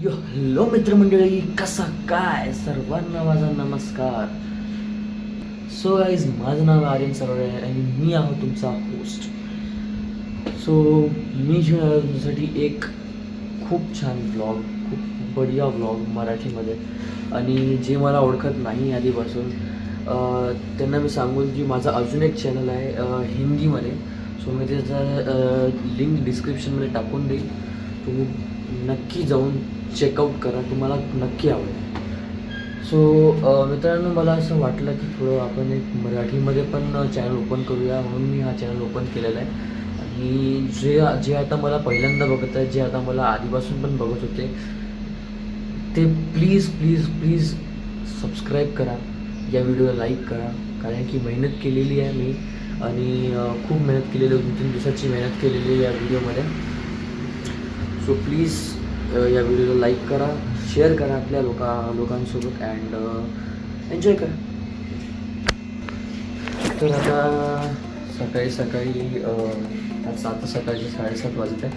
Hello मित्रमंडळी, कसा काय सर्वांना माझा नमस्कार. सो गाईज, माझं नाव आर्यन सरवळे आणि मी आहो तुमचा होस्ट. सो मी घेऊन आलो तुमच्यासाठी एक खूप छान व्लॉग, खूप बढिया व्लॉग मराठीमध्ये. आणि जे मला ओळखत नाही आधीपासून त्यांना मी सांगून की माझा अजून एक चॅनल आहे हिंदीमध्ये. सो मी त्याचा लिंक डिस्क्रिप्शनमध्ये टाकून देईन. तुम्ही नक्की जाऊन चेकआउट करा, तुम्हाला नक्की आवडेल. सो मित्रांनो, मला असं वाटलं की थोडं आपण एक मराठीमध्ये पण चॅनल ओपन करूया, म्हणून मी हा चॅनल ओपन केलेला आहे. आणि जे आता मला पहिल्यांदा बघत आहेत, जे आता मला आधीपासून पण बघत होते, ते प्लीज प्लीज प्लीज सबस्क्राईब करा, या व्हिडिओला लाईक करा. कारण की मेहनत केलेली आहे मी, आणि खूप मेहनत केलेली, 2-3 दिवसाची मेहनत केलेली आहे या व्हिडिओमध्ये. सो प्लीज या व्हिडिओला लाईक करा, शेअर करा आपल्या लोकांसोबत अँड एन्जॉय करा. तर आता सकाळी आता सकाळचे 7:30 वाजत आहे.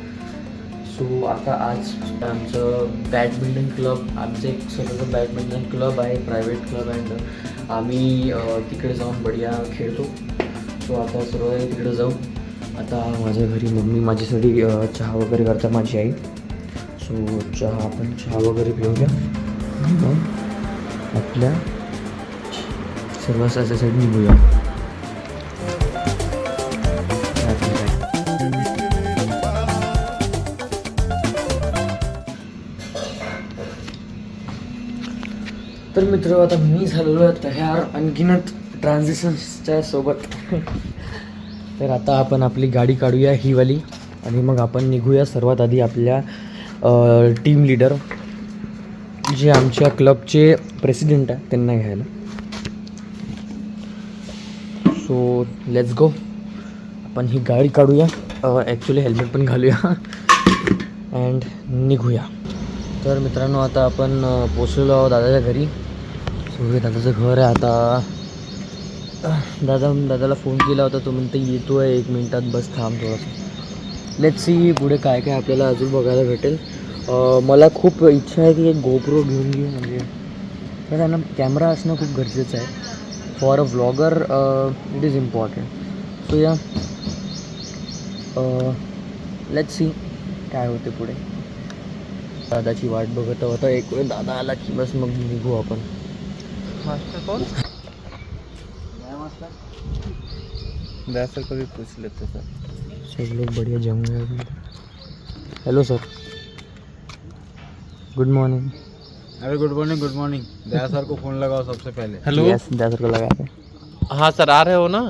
सो आता आज आमचं बॅडमिंटन क्लब, आमचं एक स्वतःचं बॅडमिंटन क्लब आहे, प्रायव्हेट क्लब, अँड आम्ही तिकडे जाऊन बढिया खेळतो. सो आता सर्व तिकडे जाऊ. आता माझ्या घरी मम्मी माझ्यासाठी चहा वगैरे करता, माझी आई. सो चहा वगैरे पिऊया, मग आपल्या सर्व साच्यासाठी निघूया. तर मित्र, आता मी झालेलो आहे तयार आणखीनच ट्रान्झिशन्सच्या सोबत. तर आता आपण आपली गाडी काढूया ही वाली, आणि मग आपण निघूया सर्वात आधी आपल्या टीम लीडर, जे आमच्या क्लबचे प्रेसिडेंट आहे, त्यांना घ्यायला. So let's go. आपण ही गाडी काढूया, ॲक्च्युली हेल्मेट पण घालूया अँड निघूया. तर मित्रांनो, आता आपण पोचलेलो आहोत दादाच्या घरी. सो हे दादाचं घर आहे. आता दादाला फोन केला होता, तो म्हणते येतो आहे 1 मिनिटात, बस थांब थोडंसं. लेट्स सी पुढे काय काय आपल्याला अजून बघायला भेटेल. मला खूप इच्छा आहे की एक गोप्रो घेऊन घेऊ, म्हणजे त्यांना कॅमेरा असणं खूप गरजेचं आहे. For a vlogger it is important. So या लेट्स सी काय होते पुढे. दादाची वाट बघत होता, एक वेळ दादा आला की बस मग निघू आपण. सर को भी पूछ लेते सर. सब लोग बढ़िया जमेंगे अभी. Hello sir, good morning. अरे गुड मॉर्निंग. दया सर को फोन लगाओ सबसे पहले. हेलो, यस, दया सर को लगा दे. हाँ सर, आ रहे हो ना?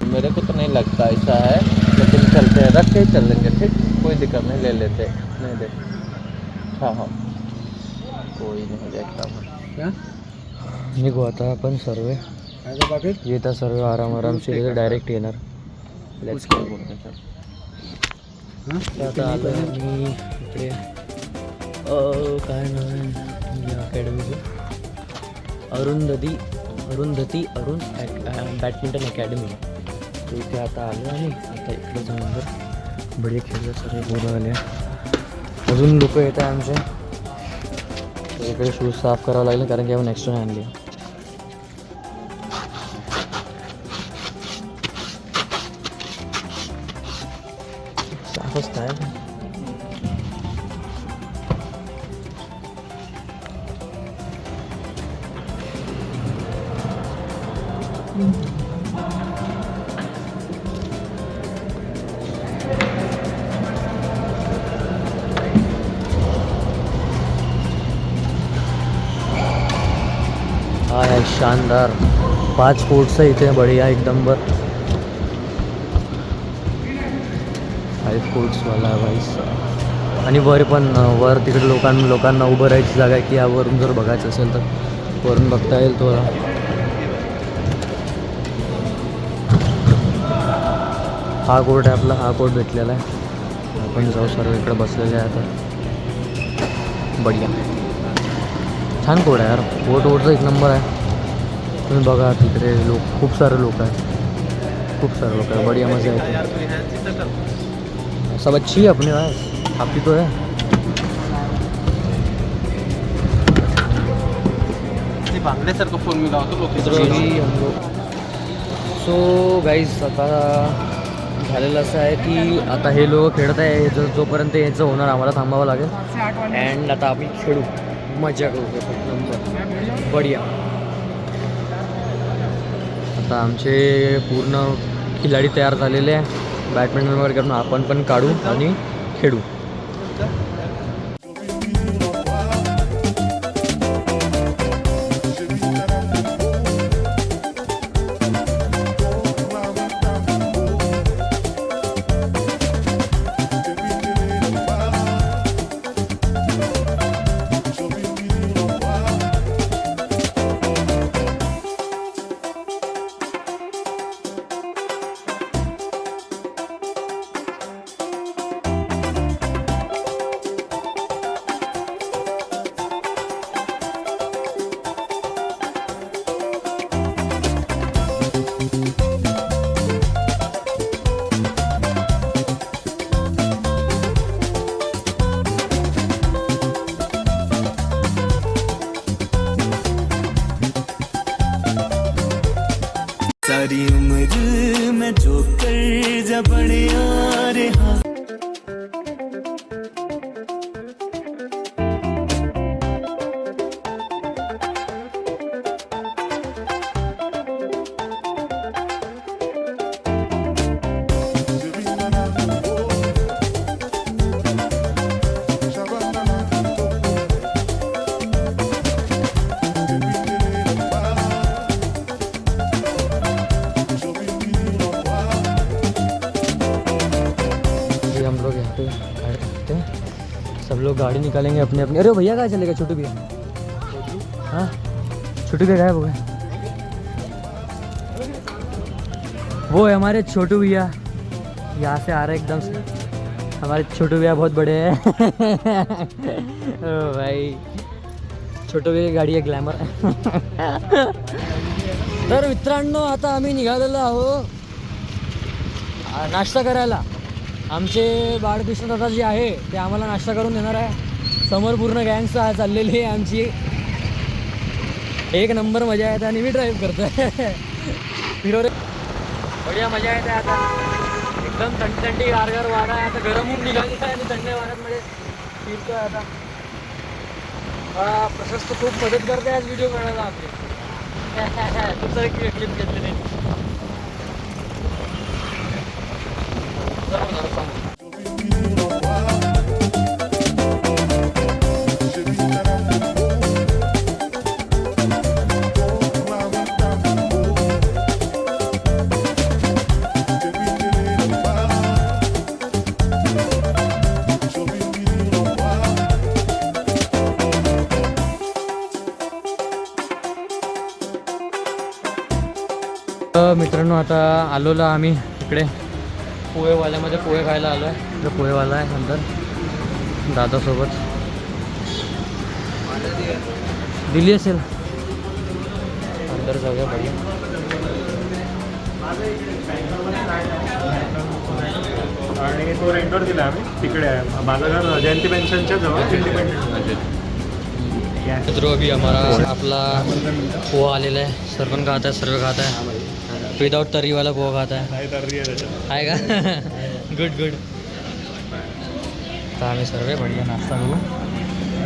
मेरे को तो नहीं लगता ऐसा है, लेकिन चलते हैं, रख के चल लेंगे, ठीक, कोई दिक्कत नहीं, ले लेते नहीं दे. हाँ कोई नहीं देखता क्या. निघू आता आपण सर्व. येता सर्व आरामशीर डायरेक्ट येणार. Let's go. आता आलो मी इकडे, काय नाव आहे या अकॅडमीचं, अरुंधती बॅडमिंटन अकॅडमी. तर इथे आता आलो आणि आता इकडे जाऊन जर बढे खेळलं सर्व पोरं आले. अजून लोक येत आहे आमचे. तर इकडे शूज साफ करावं लागले, कारण की आपण एक्स्ट्रा आणले. साफच काय. हा आहे शानदार 5 कोर्ट्स आहे इथे, बढिया एकदम. 5 कोर्ट्सवाला आहे भाई. आणि वर तिकडे लोकांना उभं राहायची जागा आहे, की यावरून जर बघायचं असेल तर वरून बघता येईल. तो हा कोर्ट आहे आपला, हा कोर्ट भेटलेला आहे. आपण जाऊ, सर्व इकडे बसलेले आहे आता. बढिया छान कोर्ट आहे यार. कोर्टचा एक नंबर आहे. तुम्ही बघा तिकडे खूप सारे लोक आहे. बढिया मजा येते. सब अच्छी है अपने पास, आपकी तो है. खाली बांधल्यासारखं फोन मी लावतो लोकेशन. सो गाईज आता झालेलं असं आहे की आता हे लोक खेळत आहे, जोपर्यंत यायचं होणार आम्हाला थांबावं लागेल. अँड आता आम्ही खेळू, मजा करू नंबर बढिया. आता आमचे पूर्ण खिलाडी तयार झालेले आहे. बॅडमिंटन वगैरे करून आपण पण काढू आणि खेळू. सारी उम्र मैं जो कर जबड़े आ रहा. हम लोग यहाँ पे गाड़ी रखते हैं, सब लोग गाड़ी निकालेंगे अपने अपने. अरे भैया कहाँ चलेगा? छोटू भैया, हाँ छोटू भैया गायब हो गए. वो है हमारे छोटू भैया, यहाँ से आ रहे एकदम से. हमारे छोटू भैया बहुत बड़े हैं. ओ भाई, छोटू भैया गाडी आहे ग्लॅमर. तर मित्रांनो आता आम्ही निघालेलो आहो नाश्ता करायला. आमचे बाळकृष्ण दादा जे आहे ते आम्हाला नाश्ता करून देणार आहे. समोर पूर्ण गँग चाललेली आहे आमची. एक नंबर मजा येते आणि मी ड्राईव्ह करतोय. फिरवले बढिया मजा येते. आता एकदम थंडी गारगार वारा आहे. आता गरम होऊन निघाली आहे आणि थंड वाऱ्यामध्ये फिरतोय. आता प्रशस्त खूप मदत करते आज व्हिडिओ काढायला आपली. तुमचं एक क्लिप घेतलेली. मित्रांनो आता आलोला आम्ही इकडे पोहेवाल्यामध्ये पोहे खायला आलो आहे. जो पोहेवाला आहे नंतर दादासोबत दिली असेल अंदर जाऊया. बढिया. आणि तो रेंटवर दिला आम्ही. तिकडे आहे माझं घर जयंती पेन्शनच्या जवळ इंडिपेंडंट. मित्रों अभी हमारा आपला पोहा आलेला आहे. सर्वन खात आहे, सर्व खात आहे. विदाउट तर्रीवाला पोहा खाता है. नाही तर त्याच्यात आहे का? Good good. तर आम्ही सर्व बढिया नाश्ता करू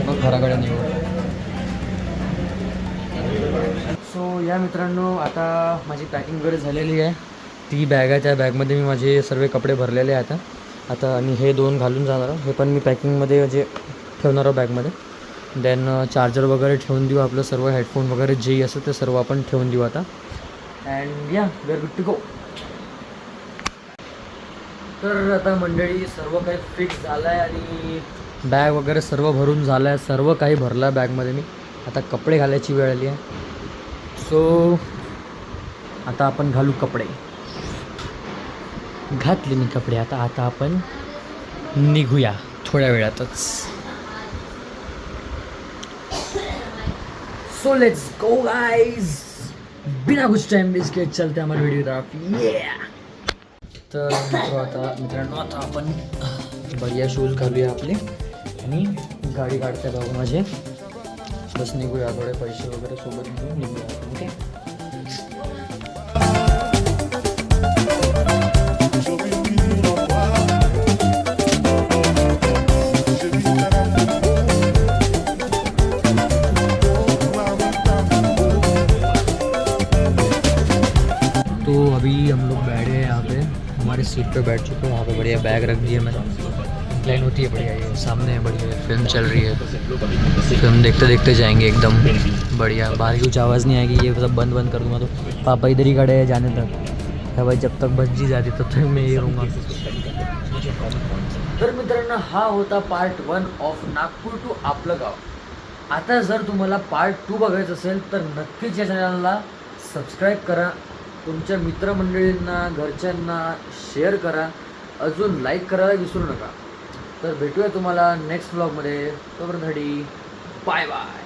मग घराकडे निघू. सो या मित्रांनो आता माझी पॅकिंग वगैरे झालेली आहे. ती बॅग आहे, त्या बॅगमध्ये मी माझे सर्व कपडे भरलेले आहे आता आणि हे 2 घालून जाणार. हे पण मी पॅकिंगमध्ये म्हणजे ठेवणार आहोत बॅगमध्ये. देन चार्जर वगैरे ठेवून देऊ. आपलं सर्व हेडफोन वगैरे जे असेल ते सर्व आपण ठेवून देऊ आता. अँड या we are good to go. तर आता मंडळी सर्व काही फिक्स झालं आहे आणि बॅग वगैरे सर्व भरून झालं आहे. सर्व काही भरलं आहे बॅगमध्ये मी. आता कपडे घालायची वेळ आली आहे. सो आता आपण घालू कपडे. घातले मी कपडे. आता आपण निघूया थोड्या वेळातच. So let's go guys. बिना कुछ टाइम वेस्ट किए चलते हमारे वीडियो तरफ. तर मित्रांनो आता आपण बढ़िया शूज घालूया आपले आणि गाडी काढते बघा माझे. बस निघूया, थोडे पैसे वगैरे सोबत घेऊन निघूया. ओके. तो अभी हम लोग बैठे हैं यहाँ पे, हमारे सीट पे बैठ चुके हैं. यहाँ पे बढ़िया बैग रख दिया मैंने. लाइन होती है बढ़िया, ये सामने है बढ़िया फिल्म चल रही है. फिल्म देखते देखते जाएंगे एकदम बढ़िया. बाहर की कुछ आवाज़ नहीं आएगी, ये सब बंद कर दूँगा. तो पापा इधर ही खड़े हैं जाने तक. भाई जब तक बस जी जाती तब तक मैं ये रहूँगा. तर मित्रांनो, हा होता पार्ट 1 ऑफ नागपूर टू आपलं गाव. आता जर तुम्हाला पार्ट 2 बघायचं असेल तर नक्कीच या चॅनलला सबस्क्राईब करा, तुमच्या मित्रमंडळींना घरच्यांना शेअर करा, अजून लाईक करायला विसरू नका. तर भेटूया तुम्हाला नेक्स्ट व्लॉगमध्ये. तोपर्यंत बाय बाय.